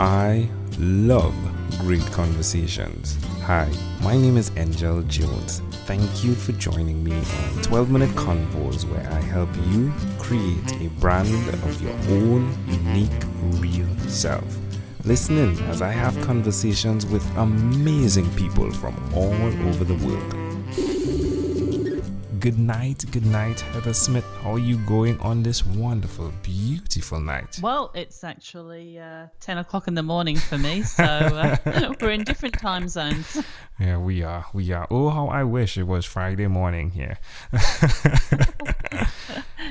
I love great conversations. Hi, my name is Angel Jones. Thank you for joining me on 12-minute convos where I help you create a brand of your own unique, real self. Listen in as I have conversations with amazing people from all over the world. Good night, Heather Smith. How are you going on this wonderful, beautiful night? Well, it's actually 10 o'clock in the morning for me, so we're in different time zones. Yeah, we are. Oh, how I wish it was Friday morning here.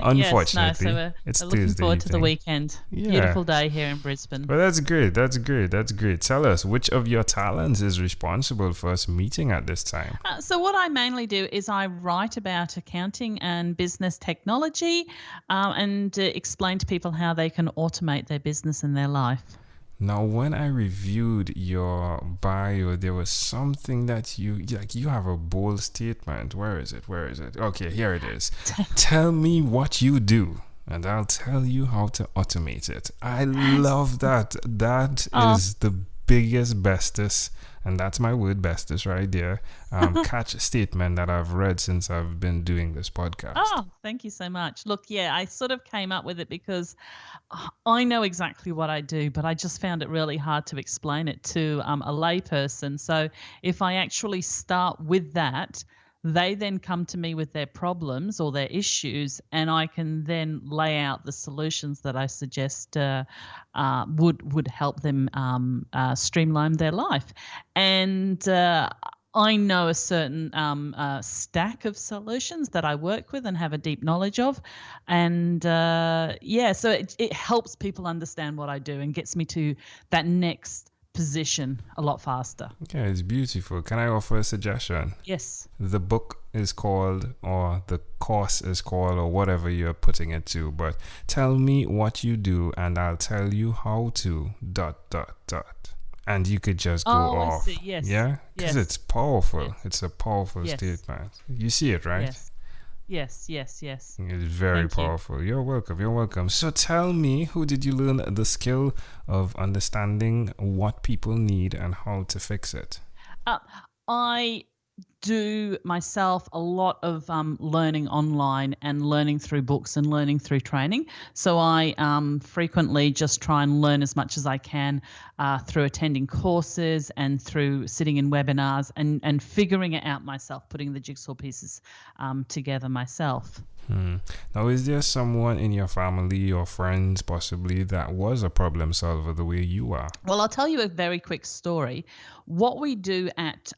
Unfortunately, yes, no, so it's we're looking Tuesday forward evening. to the weekend. Yeah. Beautiful day here in Brisbane. Well, that's great. Tell us, which of your talents is responsible for us meeting at this time? So what I mainly do is I write about accounting and business technology and explain to people how they can automate their business and their life. Now, when I reviewed your bio, there was something that you have a bold statement. Where is it? Okay, here it is. Tell me what you do, and I'll tell you how to automate it. I love that. That is the biggest, bestest, and that's my word, bestest right there, catch statement that I've read since I've been doing this podcast. Oh, thank you so much. Look, yeah, I sort of came up with it because I know exactly what I do, but I just found it really hard to explain it to a layperson. So if I actually start with that, they then come to me with their problems or their issues, and I can then lay out the solutions that I suggest would help them streamline their life. And I know a certain stack of solutions that I work with and have a deep knowledge of. And so it helps people understand what I do and gets me to that next position a lot faster. Okay, it's beautiful. Can I offer a suggestion? Yes. The book is called, or the course is called, or whatever you're putting it to, but tell me what you do and I'll tell you how to ... And you could just go off. I see. Yes. Yeah? Because it's powerful. Yes. It's a powerful statement. You see it, right? Yes. It's very powerful. You're welcome. So tell me, who did you learn the skill of understanding what people need and how to fix it? I do myself a lot of learning online and learning through books and learning through training. So I frequently just try and learn as much as I can through attending courses and through sitting in webinars and figuring it out myself, putting the jigsaw pieces together myself. Now, is there someone in your family or friends possibly that was a problem solver the way you are? Well, I'll tell you a very quick story. What we do at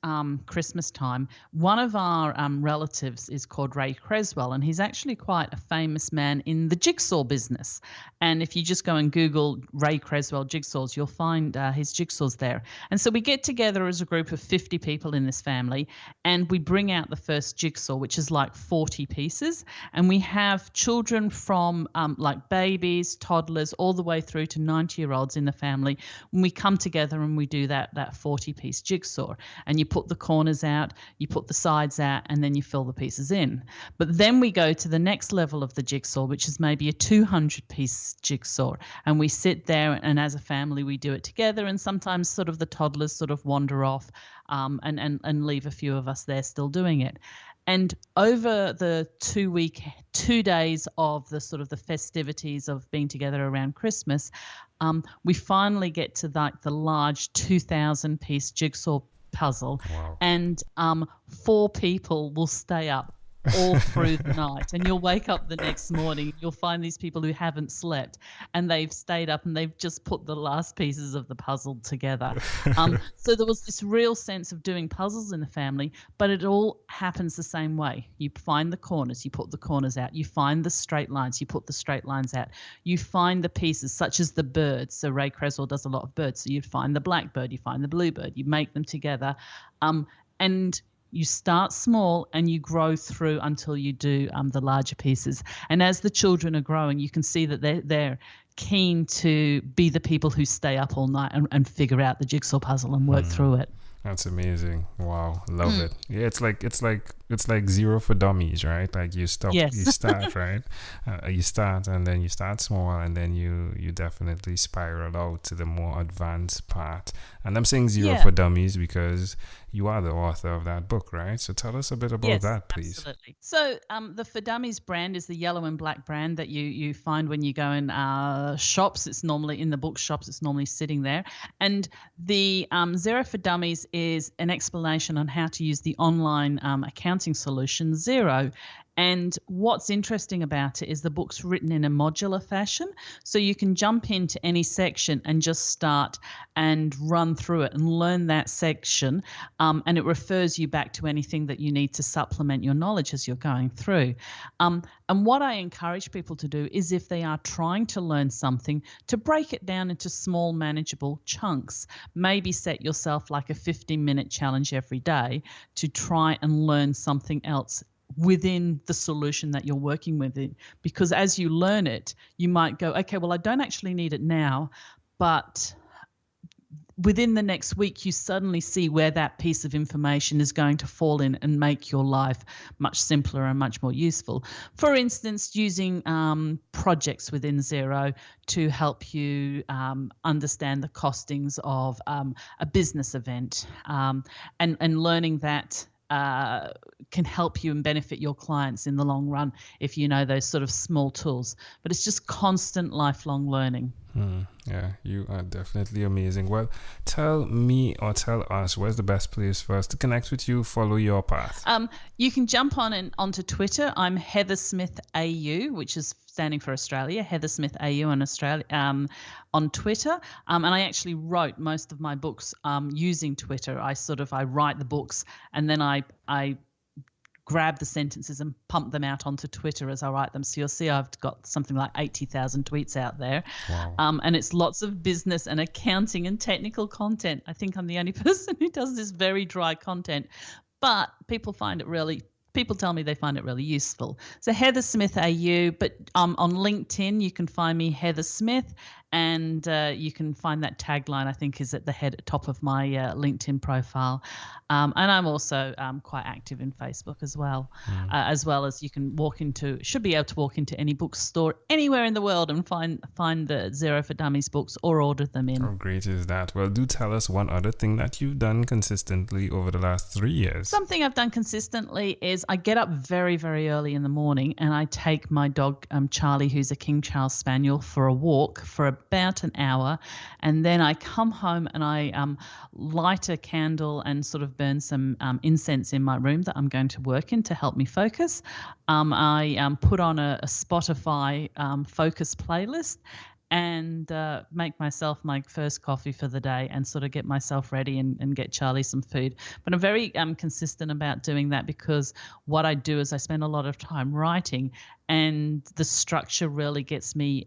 Christmas time, one of our relatives is called Ray Creswell, and he's actually quite a famous man in the jigsaw business. And if you just go and Google Ray Creswell jigsaws, you'll find his jigsaws there. And so we get together as a group of 50 people in this family, and we bring out the first jigsaw, which is like 40 pieces. And we have children from like babies, toddlers, all the way through to 90-year-olds in the family. When we come together and we do that 40-piece jigsaw, and you put the corners out, you put the sides out, and then you fill the pieces in. But then we go to the next level of the jigsaw, which is maybe a 200-piece jigsaw, and we sit there, and as a family we do it together. And sometimes sort of the toddlers sort of wander off and leave a few of us there still doing it. And over the 2 days of the sort of the festivities of being together around Christmas, we finally get to the large 2,000-piece jigsaw puzzle. Wow. And 4 people will stay up all through the night, and you'll wake up the next morning, you'll find these people who haven't slept, and they've stayed up and they've just put the last pieces of the puzzle together. So there was this real sense of doing puzzles in the family, but it all happens the same way. You find the corners, you put the corners out. You find the straight lines, you put the straight lines out. You find the pieces such as the birds. So Ray Creswell does a lot of birds. So you'd find the blackbird, you find the bluebird, you make them together, and you start small and you grow through until you do the larger pieces. And as the children are growing, you can see that they're keen to be the people who stay up all night and figure out the jigsaw puzzle and work through it. That's amazing. Wow, love it. Yeah, it's like it's like Xero for Dummies, right? Like you Yes. start, right? You start, and then you start small, and then you definitely spiral out to the more advanced part. And I'm saying Xero Yeah. for Dummies because you are the author of that book, right? So tell us a bit about Yes, that, please. absolutely. So the For Dummies brand is the yellow and black brand that you find when you go in shops. It's normally in the bookshops. It's normally sitting there. And the Xero for Dummies is an explanation on how to use the online accounting solution Xero. And what's interesting about it is the book's written in a modular fashion. So you can jump into any section and just start and run through it and learn that section. And it refers you back to anything that you need to supplement your knowledge as you're going through. And what I encourage people to do is if they are trying to learn something, to break it down into small, manageable chunks. Maybe set yourself like a 15-minute challenge every day to try and learn something else within the solution that you're working with it. Because as you learn it, you might go, okay, well, I don't actually need it now, but within the next week, you suddenly see where that piece of information is going to fall in and make your life much simpler and much more useful. For instance, using projects within Xero to help you understand the costings of a business event, and learning that can help you and benefit your clients in the long run if you know those sort of small tools. But it's just constant lifelong learning. Yeah, you are definitely amazing. Well, tell me or tell us, where's the best place for us to connect with you, follow your path? You can jump onto Twitter. I'm Heather Smith AU, which is standing for Australia, Heather Smith AU on Australia, on Twitter. And I actually wrote most of my books using Twitter. I write the books and then I grab the sentences and pump them out onto Twitter as I write them. So you'll see I've got something like 80,000 tweets out there. Wow. And it's lots of business and accounting and technical content. I think I'm the only person who does this very dry content, but people tell me they find it really useful. So Heather Smith AU, but on LinkedIn, you can find me Heather Smith, and you can find that tagline, I think, is at the top of my LinkedIn profile. And I'm also quite active in Facebook as well. As well as you can should be able to walk into any bookstore anywhere in the world and find the Xero for Dummies books or order them in. How great is that? Well, do tell us one other thing that you've done consistently over the last 3 years. Something I've done consistently is I get up very, very early in the morning and I take my dog, Charlie, who's a King Charles Spaniel, for a walk for about an hour. And then I come home and I light a candle and sort of burn some incense in my room that I'm going to work in to help me focus. I put on a Spotify focus playlist and make myself my first coffee for the day and sort of get myself ready and get Charlie some food. But I'm very consistent about doing that because what I do is I spend a lot of time writing and the structure really gets me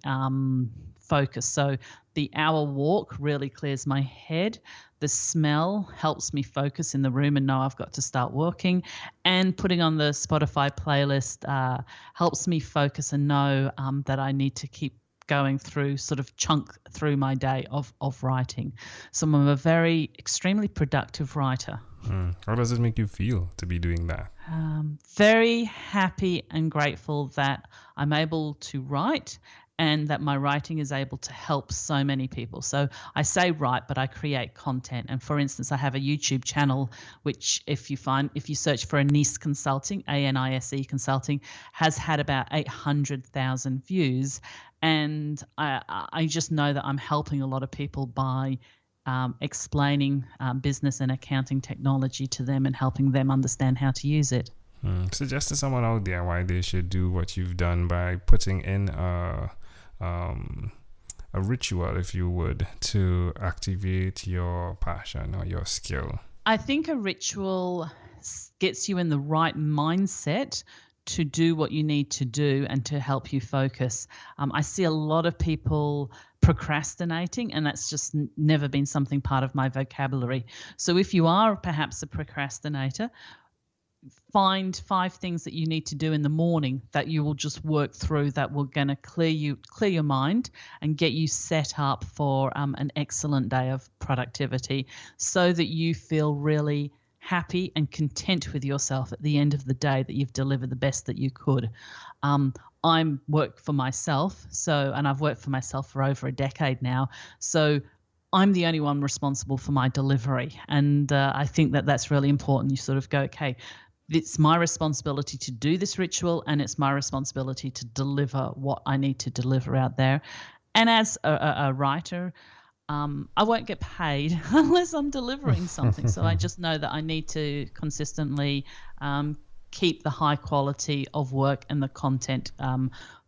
focused. So the hour walk really clears my head. The smell helps me focus in the room and know I've got to start working. And putting on the Spotify playlist helps me focus and know that I need to keep going through, sort of chunk through my day of writing. So I'm a very extremely productive writer. How does it make you feel to be doing that? Very happy and grateful that I'm able to write and that my writing is able to help so many people. So I say write, but I create content. And for instance, I have a YouTube channel, which if you search for Anise Consulting, ANISE Consulting, has had about 800,000 views. And I just know that I'm helping a lot of people by explaining business and accounting technology to them and helping them understand how to use it. Suggest to someone out there why they should do what you've done by putting in a ritual, if you would, to activate your passion or your skill. I think a ritual gets you in the right mindset to do what you need to do and to help you focus. I see a lot of people procrastinating, and that's just never been something part of my vocabulary. So if you are perhaps a procrastinator, find 5 things that you need to do in the morning that you will just work through that will going to clear your mind and get you set up for an excellent day of productivity so that you feel really happy and content with yourself at the end of the day that you've delivered the best that you could. I'm work for myself, and I've worked for myself for over a decade now, so I'm the only one responsible for my delivery. And I think that that's really important. You sort of go, okay, it's my responsibility to do this ritual, and it's my responsibility to deliver what I need to deliver out there. And as a writer, I won't get paid unless I'm delivering something. So I just know that I need to consistently keep the high quality of work and the content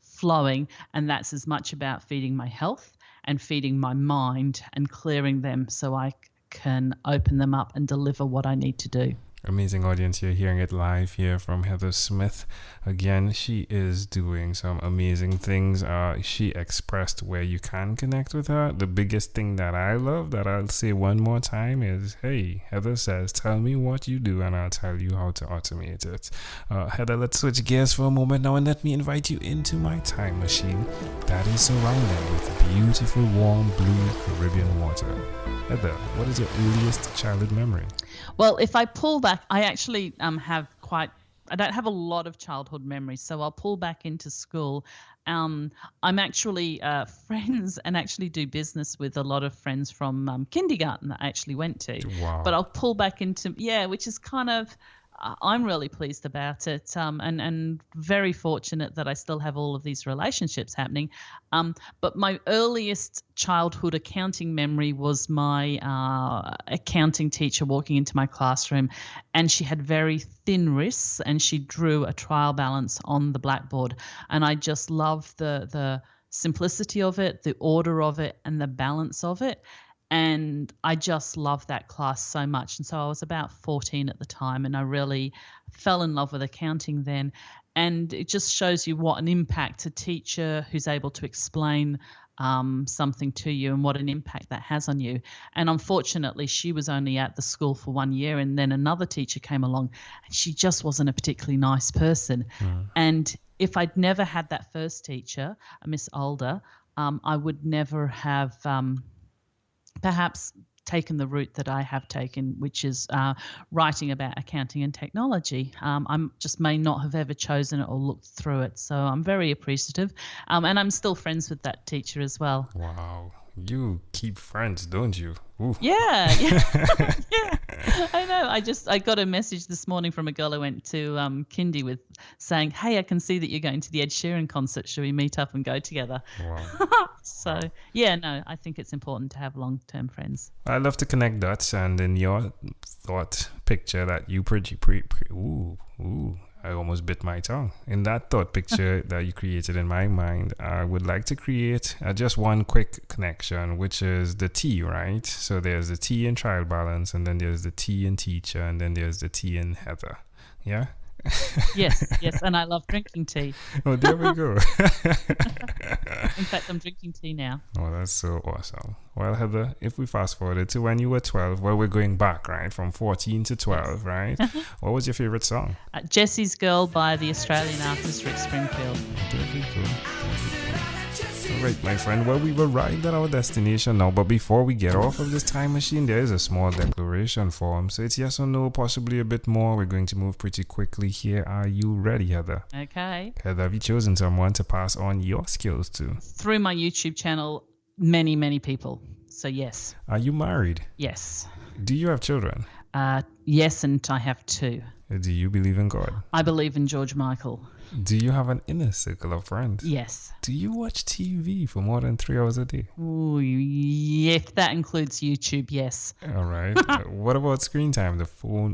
flowing. And that's as much about feeding my health and feeding my mind and clearing them so I can open them up and deliver what I need to do. Amazing audience, you're hearing it live here from Heather Smith. Again, she is doing some amazing things. She expressed where you can connect with her. The biggest thing that I love, that I'll say one more time, is, hey, Heather says, tell me what you do and I'll tell you how to automate it. Heather, let's switch gears for a moment now and let me invite you into my time machine that is surrounded with beautiful, warm, blue Caribbean water. Heather, what is your earliest childhood memory? Well, if I pull back, I actually I don't have a lot of childhood memories, so I'll pull back into school. I'm actually friends and actually do business with a lot of friends from kindergarten that I actually went to. Wow. But I'll pull back into, which is kind of, I'm really pleased about it, and very fortunate that I still have all of these relationships happening. But my earliest childhood accounting memory was my accounting teacher walking into my classroom, and she had very thin wrists and she drew a trial balance on the blackboard. And I just loved the simplicity of it, the order of it, and the balance of it. And I just loved that class so much. And so I was about 14 at the time, and I really fell in love with accounting then. And it just shows you what an impact a teacher who's able to explain something to you and what an impact that has on you. And unfortunately, she was only at the school for 1 year, and then another teacher came along, and she just wasn't a particularly nice person. And if I'd never had that first teacher, Miss Alder, I would never have perhaps taken the route that I have taken, which is writing about accounting and technology. I just may not have ever chosen it or looked through it. So I'm very appreciative. And I'm still friends with that teacher as well. Wow. You keep friends, don't you? Ooh. Yeah. Yeah. I know. I got a message this morning from a girl I went to kindy with saying, hey, I can see that you're going to the Ed Sheeran concert. Should we meet up and go together? Wow. So, yeah, no, I think it's important to have long-term friends. I love to connect dots, and in your thought picture that you I almost bit my tongue. In that thought picture that you created in my mind, I would like to create just one quick connection, which is the T, right? So there's the T in trial balance, and then there's the T in teacher, and then there's the T in Heather. Yeah? Yes, and I love drinking tea. Oh, there we go. In fact, I'm drinking tea now. Oh, that's so awesome. Well, Heather, if we fast forward to when you were 12, well, we're going back, right? From 14 to 12, right? What was your favorite song? Jessie's Girl by the Australian artist Rick Springfield. There we go. All right, my friend. Well, we've arrived at our destination now, but before we get off of this time machine, there is a small declaration form. So it's yes or no, possibly a bit more. We're going to move pretty quickly here. Are you ready, Heather? Okay. Heather, have you chosen someone to pass on your skills to? Through my YouTube channel, many, many people. So yes. Are you married? Yes. Do you have children? Yes, and I have 2. Do you believe in God? I believe in George Michael. Do you have an inner circle of friends? Yes. Do you watch TV for more than 3 hours a day? Ooh, if that includes YouTube, yes. All right. What about screen time, the phone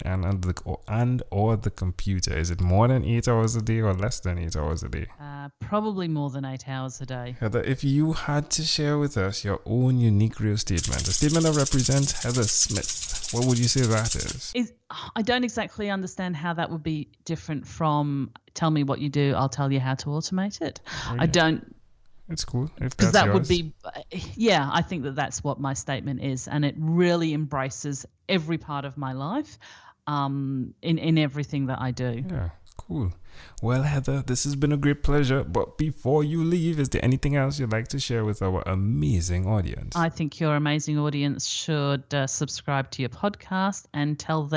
or the computer? Is it more than 8 hours a day or less than 8 hours a day? Probably more than 8 hours a day. Heather, if you had to share with us your own unique real statement, a statement that represents Heather Smith, what would you say that is? I don't exactly understand how that would be different from tell me what you do, I'll tell you how to automate it. Oh, yeah. I don't. It's cool. Because that would be, I think that's what my statement is. And it really embraces every part of my life in everything that I do. Yeah, Cool. Well, Heather, this has been a great pleasure. But before you leave, is there anything else you'd like to share with our amazing audience? I think your amazing audience should subscribe to your podcast and tell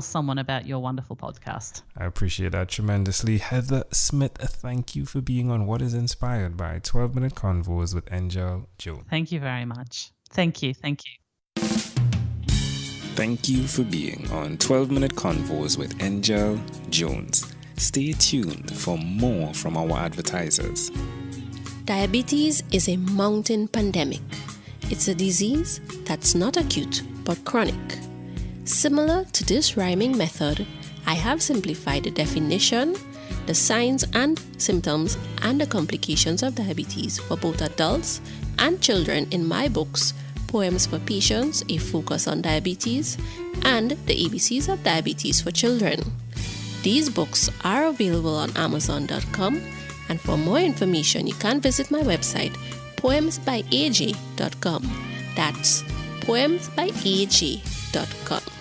someone about your wonderful podcast. I appreciate that tremendously. Heather Smith, thank you for being on What is Inspired by 12-Minute Convos with Angel Jones. Thank you very much. Thank you. Thank you for being on 12-Minute Convos with Angel Jones. Stay tuned for more from our advertisers. Diabetes is a mountain pandemic. It's a disease that's not acute but chronic. Similar to this rhyming method, I have simplified the definition, the signs and symptoms, and the complications of diabetes for both adults and children in my books, Poems for Patients, A Focus on Diabetes, and The ABCs of Diabetes for Children. These books are available on Amazon.com, and for more information, you can visit my website, poemsbyaj.com. That's poemsbyaj.com.